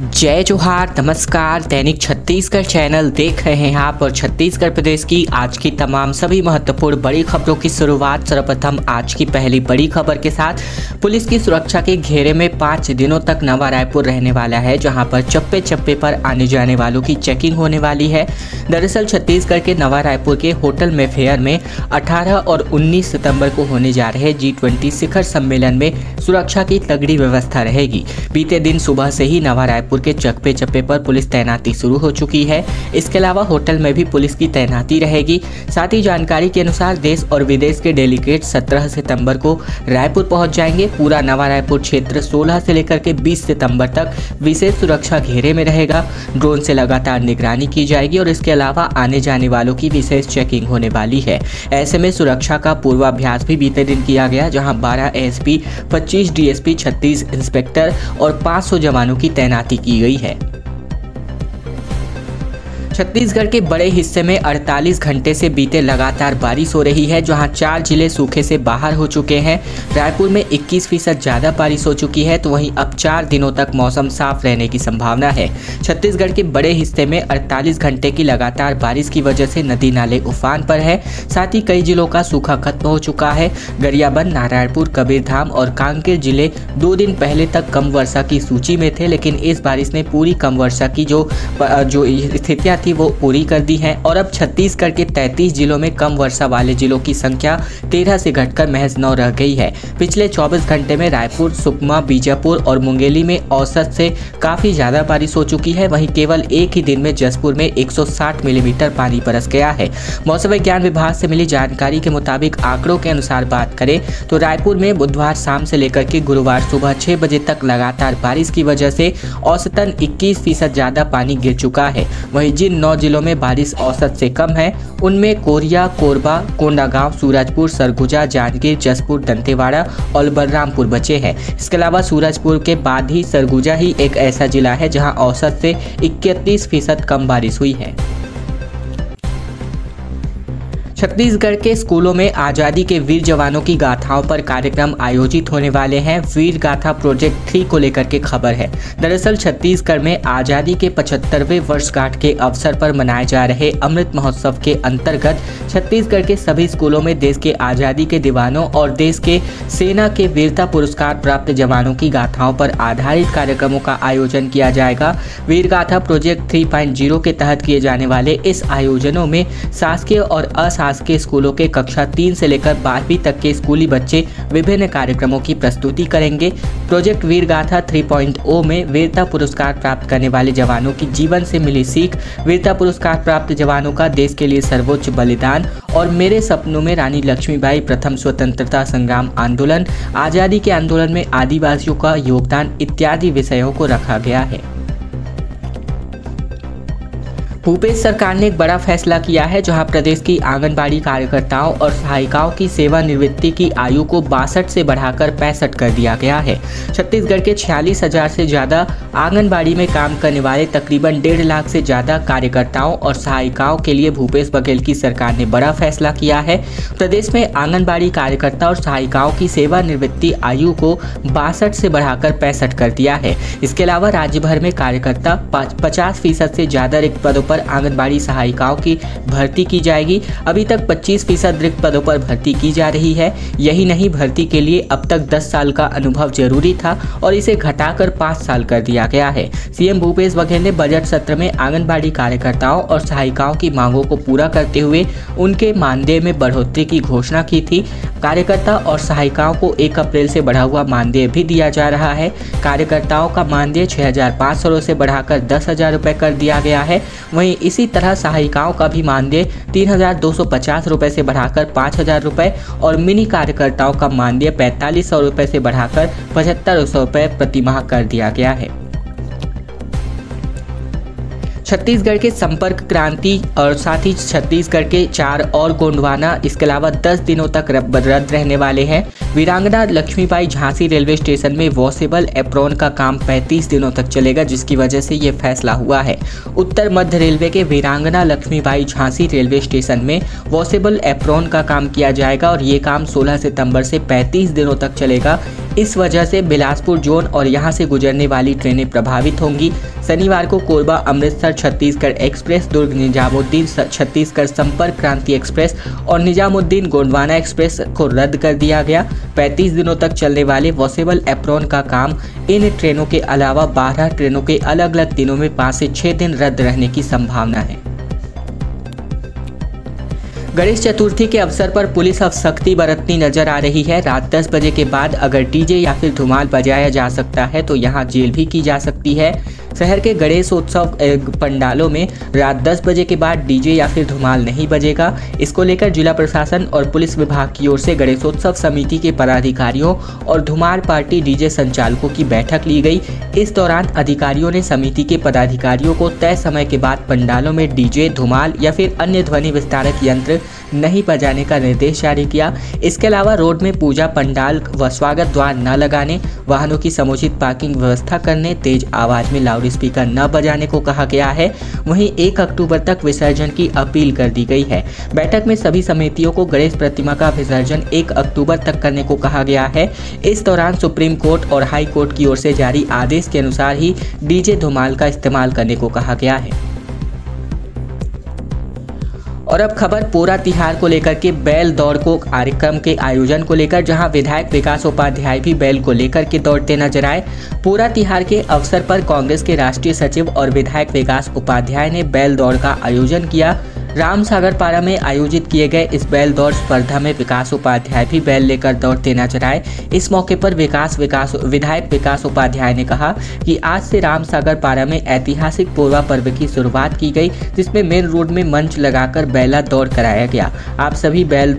जय जोहार, नमस्कार। दैनिक छत्तीसगढ़ चैनल देख रहे हैं आप और छत्तीसगढ़ प्रदेश की आज की तमाम सभी महत्वपूर्ण बड़ी खबरों की शुरुआत सर्वप्रथम आज की पहली बड़ी खबर के साथ। पुलिस की सुरक्षा के घेरे में 5 दिनों तक नवा रायपुर रहने वाला है, जहां पर चप्पे चप्पे पर आने जाने वालों की चेकिंग होने वाली है। दरअसल छत्तीसगढ़ के नवा रायपुर के होटल मेफेयर में 18 और 19 सितंबर को होने जा रहे G20 शिखर सम्मेलन में सुरक्षा की तगड़ी व्यवस्था रहेगी। बीते दिन सुबह से ही नवा रायपुर के चप्पे चप्पे पर पुलिस तैनाती शुरू हो चुकी है। इसके अलावा होटल में भी पुलिस की तैनाती रहेगी। साथ ही जानकारी के अनुसार देश और विदेश के डेलीगेट 17 सितंबर को रायपुर पहुंच जाएंगे। पूरा नवा रायपुर क्षेत्र 16 से लेकर के 20 सितंबर तक विशेष सुरक्षा घेरे में रहेगा। ड्रोन से लगातार निगरानी की जाएगी और इसके अलावा आने जाने वालों की विशेष चेकिंग होने वाली है। ऐसे में सुरक्षा का पूर्वाभ्यास भी बीते दिन किया गया, जहां 12 ASP, 25 DSP, 36 इंस्पेक्टर और 500 जवानों की तैनाती की गई है। छत्तीसगढ़ के बड़े हिस्से में 48 घंटे से बीते लगातार बारिश हो रही है, जहां 4 जिले सूखे से बाहर हो चुके हैं। रायपुर में 21% ज़्यादा बारिश हो चुकी है, तो वहीं अब 4 दिनों तक मौसम साफ रहने की संभावना है। छत्तीसगढ़ के बड़े हिस्से में 48 घंटे की लगातार बारिश की वजह से नदी नाले उफान पर है। साथ ही कई जिलों का सूखा खत्म हो चुका है। गरियाबंद, नारायणपुर, कबीरधाम और कांकेर जिले 2 दिन पहले तक कम वर्षा की सूची में थे, लेकिन इस बारिश ने पूरी कम वर्षा की जो स्थितियाँ थी वो पूरी कर दी हैं। और अब छत्तीसगढ़ के 33 जिलों में कम वर्षा वाले जिलों की संख्या 13 से घटकर महज 9 रह गई है। पिछले 24 घंटे में रायपुर, सुकमा, बीजापुर और मुंगेली में औसत से काफ़ी ज़्यादा बारिश हो चुकी है। वहीं केवल एक ही दिन में जसपुर में 160 मिलीमीटर पानी बरस गया है। मौसम विज्ञान विभाग से मिली जानकारी के मुताबिक आंकड़ों के अनुसार बात करें तो रायपुर में बुधवार शाम से लेकर के गुरुवार सुबह 6 बजे तक लगातार बारिश की वजह से औसतन 21% ज़्यादा पानी गिर चुका है। वहीं जिन 9 जिलों में बारिश औसत से कम है उनमें कोरिया, कोरबा, कोंडागांव, सूरजपुर, सरगुजा, जांजगीर, जसपुर, दंतेवाड़ा और बलरामपुर बचे हैं। इसके अलावा सूरजपुर के बाद ही सरगुजा ही एक ऐसा जिला है जहां औसत से 31% कम बारिश हुई है। छत्तीसगढ़ के स्कूलों में आज़ादी के वीर जवानों की गाथाओं पर कार्यक्रम आयोजित होने वाले हैं। वीर गाथा प्रोजेक्ट 3 को लेकर के खबर है। दरअसल छत्तीसगढ़ में आज़ादी के 75वें वर्षगांठ के अवसर पर मनाए जा रहे अमृत महोत्सव के अंतर्गत छत्तीसगढ़ के सभी स्कूलों में देश के आज़ादी के दीवानों और देश के सेना के वीरता पुरस्कार प्राप्त जवानों की गाथाओं पर आधारित कार्यक्रमों का आयोजन किया जाएगा। वीर गाथा प्रोजेक्ट 3.0 के तहत किए जाने वाले इस आयोजनों में शासकीय और अशासकीय के स्कूलों के कक्षा 3 से लेकर 12वीं तक के स्कूली बच्चे विभिन्न कार्यक्रमों की प्रस्तुति करेंगे। प्रोजेक्ट वीर गाथा 3.0 में वीरता पुरस्कार प्राप्त करने वाले जवानों की जीवन से मिली सीख, वीरता पुरस्कार प्राप्त जवानों का देश के लिए सर्वोच्च बलिदान और मेरे सपनों में रानी लक्ष्मीबाई, प्रथम स्वतंत्रता संग्राम आंदोलन, आज़ादी के आंदोलन में आदिवासियों का योगदान इत्यादि विषयों को रखा गया है। भूपेश सरकार ने एक बड़ा फैसला किया है, जहां प्रदेश की आंगनबाड़ी कार्यकर्ताओं और सहायिकाओं की सेवानिवृत्ति की आयु को 62 से बढ़ाकर 65 कर दिया गया है। छत्तीसगढ़ के 46,000 से ज़्यादा आंगनबाड़ी में काम करने वाले तकरीबन 1.5 लाख से ज़्यादा कार्यकर्ताओं और सहायिकाओं के लिए भूपेश बघेल की सरकार ने बड़ा फैसला किया है। प्रदेश में आंगनबाड़ी कार्यकर्ता और सहायिकाओं की सेवानिवृत्ति आयु को 62 से बढ़ाकर 65 कर दिया है। इसके अलावा राज्य भर में कार्यकर्ता 50% से ज़्यादा रिक्त पदों पर आंगनबाड़ी सहायिकाओं की भर्ती की जाएगी। अभी तक 25% रिक्त पदों पर भर्ती की जा रही है। यही नहीं, भर्ती के लिए अब तक 10 साल का अनुभव जरूरी था और इसे घटाकर 5 साल कर दिया गया है। सीएम भूपेश बघेल ने बजट सत्र में आंगनबाड़ी कार्यकर्ताओं और सहायिकाओं की मांगों को पूरा करते हुए उनके मानदेय में बढ़ोतरी की घोषणा की थी। कार्यकर्ता और सहायिकाओं को 1 अप्रैल से बढ़ा हुआ मानदेय भी दिया जा रहा है। कार्यकर्ताओं का मानदेय 6,500 से बढ़ाकर 10,000 रुपये कर दिया गया है। वहीं इसी तरह सहायिकाओं का भी मानदेय 3,250 रुपये से बढ़ाकर 5,000 रुपये और मिनी कार्यकर्ताओं का मानदेय 4,500 रुपये से बढ़ाकर 7,500 रुपये प्रतिमाह कर दिया गया है। छत्तीसगढ़ के संपर्क क्रांति और साथ ही छत्तीसगढ़ के 4 और गोंडवाना इसके अलावा 10 दिनों तक रद्द रहने वाले हैं। वीरांगना लक्ष्मीबाई झांसी रेलवे स्टेशन में वॉशेबल एप्रॉन का काम 35 दिनों तक चलेगा, जिसकी वजह से ये फैसला हुआ है। उत्तर मध्य रेलवे के वीरांगना लक्ष्मीबाई झांसी रेलवे स्टेशन में वॉशेबल एप्रॉन का काम किया जाएगा और ये काम 16 सितंबर से 35 दिनों तक चलेगा। इस वजह से बिलासपुर जोन और यहां से गुजरने वाली ट्रेनें प्रभावित होंगी। शनिवार को कोरबा अमृतसर छत्तीसगढ़ एक्सप्रेस, दुर्ग निजामुद्दीन छत्तीसगढ़ संपर्क क्रांति एक्सप्रेस और निजामुद्दीन गोंडवाना एक्सप्रेस को रद्द कर दिया गया। 35 दिनों तक चलने वाले वॉशेबल एप्रॉन का काम इन ट्रेनों के अलावा 12 ट्रेनों के अलग अलग दिनों में 5 से 6 दिन रद्द रहने की संभावना है। गणेश चतुर्थी के अवसर पर पुलिस अब सख्ती बरतती नजर आ रही है। रात 10 बजे के बाद अगर डीजे या फिर धुमाल बजाया जा सकता है तो यहां जेल भी की जा सकती है। शहर के गणेशोत्सव पंडालों में रात 10 बजे के बाद डीजे या फिर धुमाल नहीं बजेगा। इसको लेकर जिला प्रशासन और पुलिस विभाग की ओर से गणेशोत्सव समिति के पदाधिकारियों और धुमाल पार्टी डीजे संचालकों की बैठक ली गई। इस दौरान अधिकारियों ने समिति के पदाधिकारियों को तय समय के बाद पंडालों में डीजे, धुमाल या फिर अन्य ध्वनि विस्तारक यंत्र नहीं बजाने का निर्देश जारी किया। इसके अलावा रोड में पूजा पंडाल व स्वागत द्वार न लगाने, वाहनों की समुचित पार्किंग व्यवस्था करने, तेज आवाज में लाउड स्पीकर न बजाने को कहा गया है। वहीं 1 अक्टूबर तक विसर्जन की अपील कर दी गई है। बैठक में सभी समितियों को गणेश प्रतिमा का विसर्जन 1 अक्टूबर तक करने को कहा गया है। इस दौरान सुप्रीम कोर्ट और हाई कोर्ट की ओर से जारी आदेश के अनुसार ही डीजे, धुमाल का इस्तेमाल करने को कहा गया है। और अब खबर पोरा तिहार को लेकर के बैल दौड़ को कार्यक्रम के आयोजन को लेकर, जहां विधायक विकास उपाध्याय भी बैल को लेकर के दौड़ते नजर आए। पोरा तिहार के अवसर पर कांग्रेस के राष्ट्रीय सचिव और विधायक विकास उपाध्याय ने बैल दौड़ का आयोजन किया। रामसागर पारा में आयोजित किए गए इस बैल दौड़ स्पर्धा में विकास उपाध्याय भी बैल लेकर दौड़ते नजर आए। इस मौके पर विधायक विकास उपाध्याय ने कहा कि आज से रामसागर पारा में ऐतिहासिक पोरवा पर्व की शुरुआत की गई, जिसमें मेन रोड में मंच लगाकर बैला दौड़ कराया गया। आप सभी बैल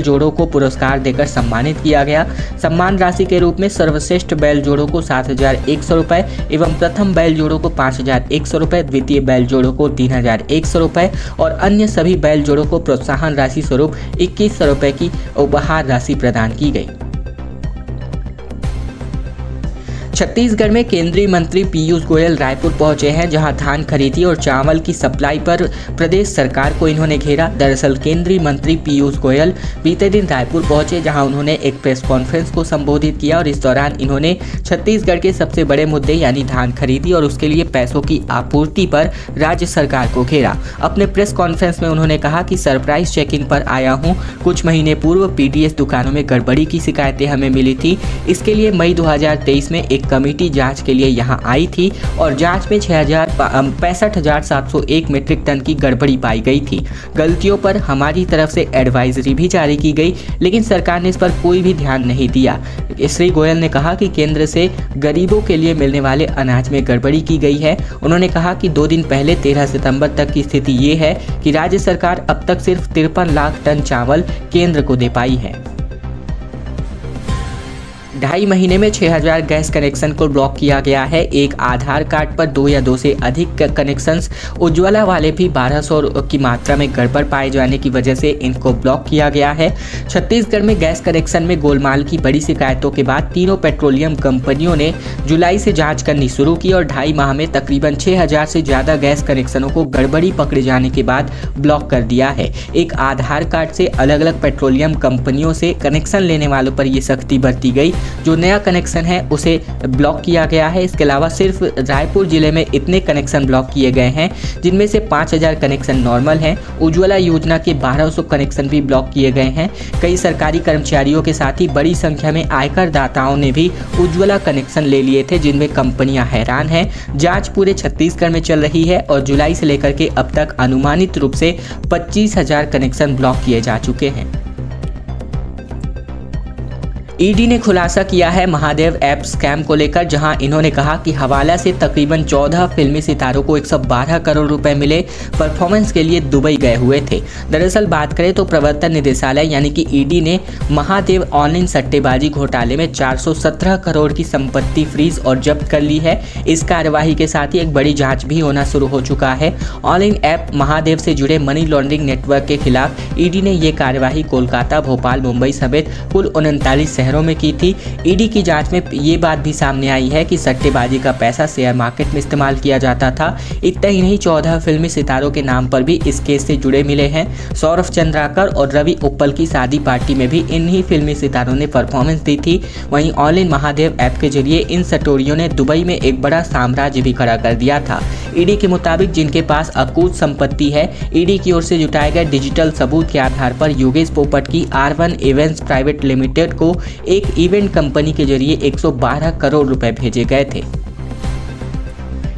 जोड़ों को पुरस्कार देकर सम्मानित किया गया। सम्मान राशि के रूप में सर्वश्रेष्ठ बैल जोड़ों को 7,100 रुपये एवं प्रथम बैल जोड़ों को 5,100 रुपये, द्वितीय बैल जोड़ों को 3,100 रुपये और अन्य सभी बैल जोड़ों को प्रोत्साहन राशि स्वरूप 2100 रुपये की उपहार राशि प्रदान की गई। छत्तीसगढ़ में केंद्रीय मंत्री पीयूष गोयल रायपुर पहुंचे हैं, जहां धान खरीदी और चावल की सप्लाई पर प्रदेश सरकार को इन्होंने घेरा। दरअसल केंद्रीय मंत्री पीयूष गोयल बीते दिन रायपुर पहुंचे, जहां उन्होंने एक प्रेस कॉन्फ्रेंस को संबोधित किया और इस दौरान इन्होंने छत्तीसगढ़ के सबसे बड़े मुद्दे यानी धान खरीदी और उसके लिए पैसों की आपूर्ति पर राज्य सरकार को घेरा। अपने प्रेस कॉन्फ्रेंस में उन्होंने कहा कि सरप्राइज चेकिंग पर आया हूँ। कुछ महीने पूर्व पीडीएस दुकानों में गड़बड़ी की शिकायतें हमें मिली थी। इसके लिए मई 2023 में एक कमेटी जांच के लिए यहां आई थी और जांच में 65,701 मीट्रिक टन की गड़बड़ी पाई गई थी। गलतियों पर हमारी तरफ से एडवाइजरी भी जारी की गई, लेकिन सरकार ने इस पर कोई भी ध्यान नहीं दिया। श्री गोयल ने कहा कि केंद्र से गरीबों के लिए मिलने वाले अनाज में गड़बड़ी की गई है। उन्होंने कहा कि 2 दिन पहले 13 सितंबर तक की स्थिति ये है कि राज्य सरकार अब तक सिर्फ 53 लाख टन चावल केंद्र को दे पाई है। 2.5 महीने में 6,000 गैस कनेक्शन को ब्लॉक किया गया है। एक आधार कार्ड पर 2 या 2 से अधिक कनेक्शंस, उज्ज्वला वाले भी 1200 की मात्रा में गड़बड़ पाए जाने की वजह से इनको ब्लॉक किया गया है। छत्तीसगढ़ में गैस कनेक्शन में गोलमाल की बड़ी शिकायतों के बाद तीनों पेट्रोलियम कंपनियों ने जुलाई से जांच करनी शुरू की और 2.5 माह में तकरीबन 6,000 से ज़्यादा गैस कनेक्शनों को गड़बड़ी पकड़े जाने के बाद ब्लॉक कर दिया है। एक आधार कार्ड से अलग अलग पेट्रोलियम कंपनियों से कनेक्शन लेने वालों पर यह सख्ती बरती गई। जो नया कनेक्शन है उसे ब्लॉक किया गया है। इसके अलावा सिर्फ रायपुर जिले में इतने कनेक्शन ब्लॉक किए गए हैं, जिनमें से 5,000 कनेक्शन नॉर्मल हैं। उज्ज्वला योजना के 1200 कनेक्शन भी ब्लॉक किए गए हैं। कई सरकारी कर्मचारियों के साथ ही बड़ी संख्या में आयकर दाताओं ने भी उज्ज्वला कनेक्शन ले लिए थे, जिनमें कंपनियां हैरान हैं। जांच पूरे छत्तीसगढ़ में चल रही है और जुलाई से लेकर के अब तक अनुमानित रूप से 25,000 कनेक्शन ब्लॉक किए जा चुके हैं। ईडी ने खुलासा किया है महादेव ऐप स्कैम को लेकर, जहां इन्होंने कहा कि हवाला से तकरीबन 14 फिल्मी सितारों को 112 करोड़ रुपए मिले, परफॉर्मेंस के लिए दुबई गए हुए थे। दरअसल बात करें तो प्रवर्तन निदेशालय यानी कि ईडी ने महादेव ऑनलाइन सट्टेबाजी घोटाले में 417 करोड़ की संपत्ति फ्रीज और जब्त कर ली है। इस कार्यवाही के साथ ही एक बड़ी जांच भी होना शुरू हो चुका है। ऑनलाइन ऐप महादेव से जुड़े मनी लॉन्ड्रिंग नेटवर्क के खिलाफ ईडी ने ये कार्यवाही कोलकाता, भोपाल, मुंबई समेत कुल 39 शहरों शहरों में की थी। ईडी की जांच में ये बात भी सामने आई है कि सट्टेबाजी का पैसा शेयर मार्केट में इस्तेमाल किया जाता था। इतना ही नहीं, 14 फिल्मी सितारों के नाम पर भी इस केस से जुड़े मिले हैं। सौरभ चंद्राकर और रवि उप्पल की शादी पार्टी में भी इन्हीं फिल्मी सितारों ने परफॉर्मेंस दी थी। वहीं ऑल इन महादेव ऐप के जरिए इन सटोरियों ने दुबई में एक बड़ा साम्राज्य भी खड़ा कर दिया था। ईडी के मुताबिक जिनके पास अकूत संपत्ति है, ईडी की ओर से जुटाए गए डिजिटल सबूत के आधार पर योगेश पोपट की R1 इवेंट्स प्राइवेट लिमिटेड को एक इवेंट कंपनी के जरिए 112 करोड़ रुपए भेजे गए थे।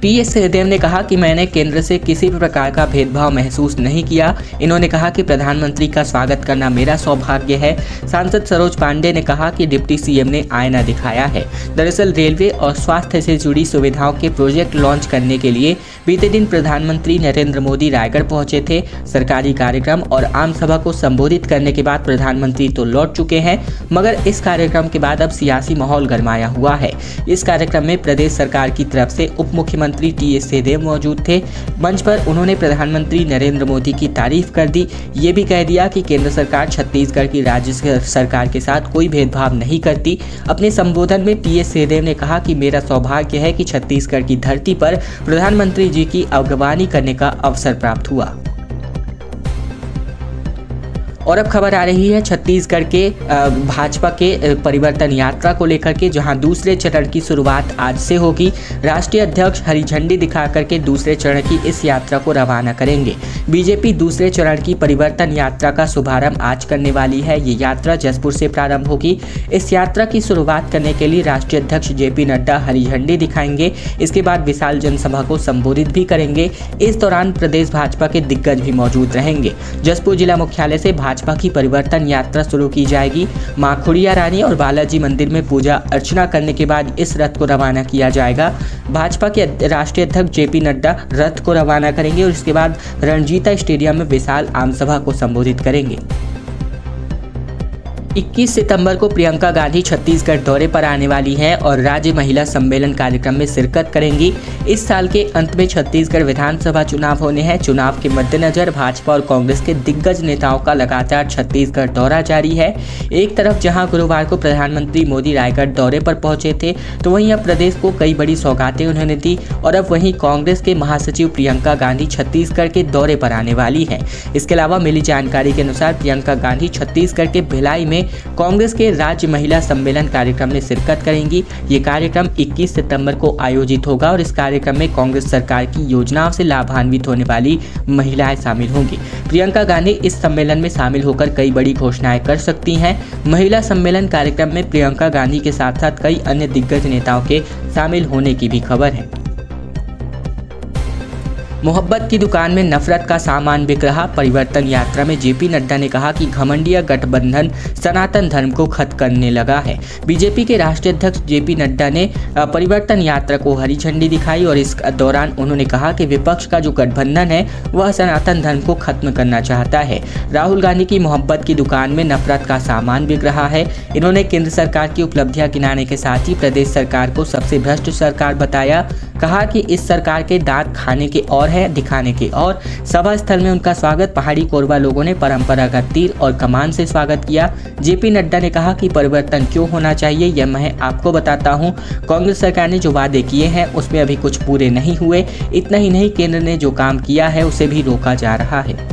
टीएस सिंहदेव ने कहा कि मैंने केंद्र से किसी भी प्रकार का भेदभाव महसूस नहीं किया। इन्होंने कहा कि प्रधानमंत्री का स्वागत करना मेरा सौभाग्य है। सांसद सरोज पांडे ने कहा कि डिप्टी सीएम ने आईना दिखाया है। दरअसल रेलवे और स्वास्थ्य से जुड़ी सुविधाओं के प्रोजेक्ट लॉन्च करने के लिए बीते दिन प्रधानमंत्री नरेंद्र मोदी रायगढ़ पहुंचे थे। सरकारी कार्यक्रम और आम सभा को संबोधित करने के बाद प्रधानमंत्री तो लौट चुके हैं, मगर इस कार्यक्रम के बाद अब सियासी माहौल गरमाया हुआ है। इस कार्यक्रम में प्रदेश सरकार की तरफ से उप मुख्यमंत्री टीएस सिंहदेव मौजूद थे। मंच पर उन्होंने प्रधानमंत्री नरेंद्र मोदी की तारीफ कर दी। ये भी कह दिया कि केंद्र सरकार छत्तीसगढ़ की राज्य सरकार के साथ कोई भेदभाव नहीं करती। अपने संबोधन में टीएस सिंहदेव ने कहा कि मेरा सौभाग्य है कि छत्तीसगढ़ की धरती पर प्रधानमंत्री जी की अगवानी करने का अवसर प्राप्त हुआ। और अब खबर आ रही है छत्तीसगढ़ के भाजपा के परिवर्तन यात्रा को लेकर के, जहां दूसरे चरण की शुरुआत आज से होगी। राष्ट्रीय अध्यक्ष हरी झंडी दिखा करके दूसरे चरण की इस यात्रा को रवाना करेंगे। बीजेपी दूसरे चरण की परिवर्तन यात्रा का शुभारंभ आज करने वाली है। ये यात्रा जसपुर से प्रारंभ होगी। इस यात्रा की शुरुआत करने के लिए राष्ट्रीय अध्यक्ष जेपी नड्डा हरी झंडी दिखाएंगे। इसके बाद विशाल जनसभा को संबोधित भी करेंगे। इस दौरान प्रदेश भाजपा के दिग्गज भी मौजूद रहेंगे। जसपुर जिला मुख्यालय से भाजपा की परिवर्तन यात्रा शुरू की जाएगी। मां खुड़िया रानी और बालाजी मंदिर में पूजा अर्चना करने के बाद इस रथ को रवाना किया जाएगा। भाजपा के राष्ट्रीय अध्यक्ष जेपी नड्डा रथ को रवाना करेंगे और इसके बाद रणजीता स्टेडियम में विशाल आमसभा को संबोधित करेंगे। 21 सितंबर को प्रियंका गांधी छत्तीसगढ़ दौरे पर आने वाली हैं और राज्य महिला सम्मेलन कार्यक्रम में शिरकत करेंगी। इस साल के अंत में छत्तीसगढ़ विधानसभा चुनाव होने हैं। चुनाव के मद्देनजर भाजपा और कांग्रेस के दिग्गज नेताओं का लगातार छत्तीसगढ़ दौरा जारी है। एक तरफ जहां गुरुवार को प्रधानमंत्री मोदी रायगढ़ दौरे पर पहुंचे थे, तो वहीं अब प्रदेश को कई बड़ी सौगातें उन्होंने दी और अब वहीं कांग्रेस के महासचिव प्रियंका गांधी छत्तीसगढ़ के दौरे पर आने वाली है। इसके अलावा मिली जानकारी के अनुसार प्रियंका गांधी छत्तीसगढ़ के भिलाई में कांग्रेस के राज्य महिला सम्मेलन कार्यक्रम में शिरकत करेंगी। ये कार्यक्रम 21 सितंबर को आयोजित होगा और इस कार्यक्रम में कांग्रेस सरकार की योजनाओं से लाभान्वित होने वाली महिलाएं शामिल होंगी। प्रियंका गांधी इस सम्मेलन में शामिल होकर कई बड़ी घोषणाएं कर सकती हैं। महिला सम्मेलन कार्यक्रम में प्रियंका गांधी के साथ साथ कई अन्य दिग्गज नेताओं के शामिल होने की भी खबर है। मोहब्बत की दुकान में नफरत का सामान बिक रहा। परिवर्तन यात्रा में जेपी नड्डा ने कहा कि घमंडिया गठबंधन सनातन धर्म को खत्म करने लगा है। बीजेपी के राष्ट्रीय अध्यक्ष जेपी नड्डा ने परिवर्तन यात्रा को हरी झंडी दिखाई और इस दौरान उन्होंने कहा कि विपक्ष का जो गठबंधन है वह सनातन धर्म को खत्म करना चाहता है। राहुल गांधी की मोहब्बत की दुकान में नफरत का सामान बिक रहा है। इन्होंने केंद्र सरकार की उपलब्धियां गिनाने के साथ ही प्रदेश सरकार को सबसे भ्रष्ट सरकार बताया। कहा कि इस सरकार के दांत खाने के और है, दिखाने के और। सभा स्थल में उनका स्वागत पहाड़ी कोरवा लोगों ने परंपरागत तीर और कमान से स्वागत किया। जेपी नड्डा ने कहा कि परिवर्तन क्यों होना चाहिए यह मैं आपको बताता हूं। कांग्रेस सरकार ने जो वादे किए हैं उसमें अभी कुछ पूरे नहीं हुए। इतना ही नहीं, केंद्र ने जो काम किया है उसे भी रोका जा रहा है।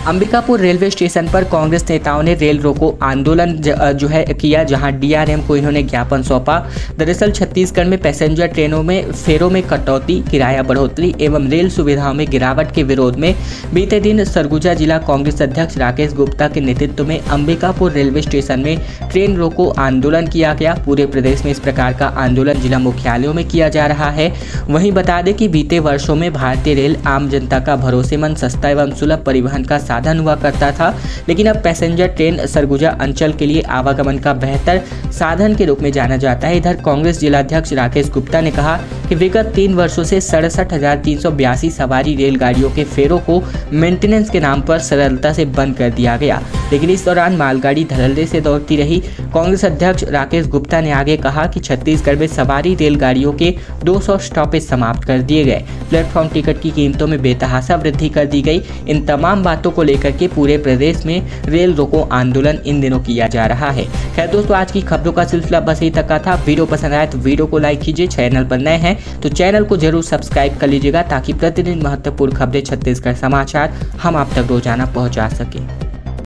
अंबिकापुर रेलवे स्टेशन पर कांग्रेस नेताओं ने रेल रोको आंदोलन किया, जहां डीआरएम को इन्होंने ज्ञापन सौंपा। दरअसल छत्तीसगढ़ में पैसेंजर ट्रेनों में फेरों में कटौती, किराया बढ़ोतरी एवं रेल सुविधाओं में गिरावट के विरोध में बीते दिन सरगुजा जिला कांग्रेस अध्यक्ष राकेश गुप्ता के नेतृत्व में अंबिकापुर रेलवे स्टेशन में ट्रेन रोको आंदोलन किया गया। पूरे प्रदेश में इस प्रकार का आंदोलन जिला मुख्यालयों में किया जा रहा है। वहीं बता दें कि बीते वर्षों में भारतीय रेल आम जनता का भरोसेमंद, सस्ता एवं सुलभ परिवहन का साधन हुआ करता था, लेकिन अब पैसेंजर ट्रेन सरगुजा अंचल के लिए आवागमन का बेहतर साधन के रूप में जाना जाता है। इधर कांग्रेस जिलाध्यक्ष राकेश गुप्ता ने कहा कि विगत 3 वर्षों से 67,382 सवारी रेलगाड़ियों के फेरों को मेंटेनेंस के नाम पर सरलता से बंद कर दिया गया, लेकिन इस दौरान मालगाड़ी धड़ल्ले से दौड़ती रही। कांग्रेस अध्यक्ष राकेश गुप्ता ने आगे कहा कि छत्तीसगढ़ में सवारी रेलगाड़ियों के 200 स्टॉपेज समाप्त कर दिए गए, प्लेटफॉर्म टिकट की कीमतों में बेतहाशा वृद्धि कर दी गई। इन तमाम बातों को को लेकर के पूरे प्रदेश में रेल रोको आंदोलन इन दिनों किया जा रहा है। खैर दोस्तों, आज की खबरों का सिलसिला बस यही तक का था। वीडियो पसंद आया तो वीडियो को लाइक कीजिए, चैनल पर नए हैं तो चैनल को जरूर सब्सक्राइब कर लीजिएगा ताकि प्रतिदिन महत्वपूर्ण खबरें छत्तीसगढ़ समाचार हम आप तक रोजाना पहुंचा सके।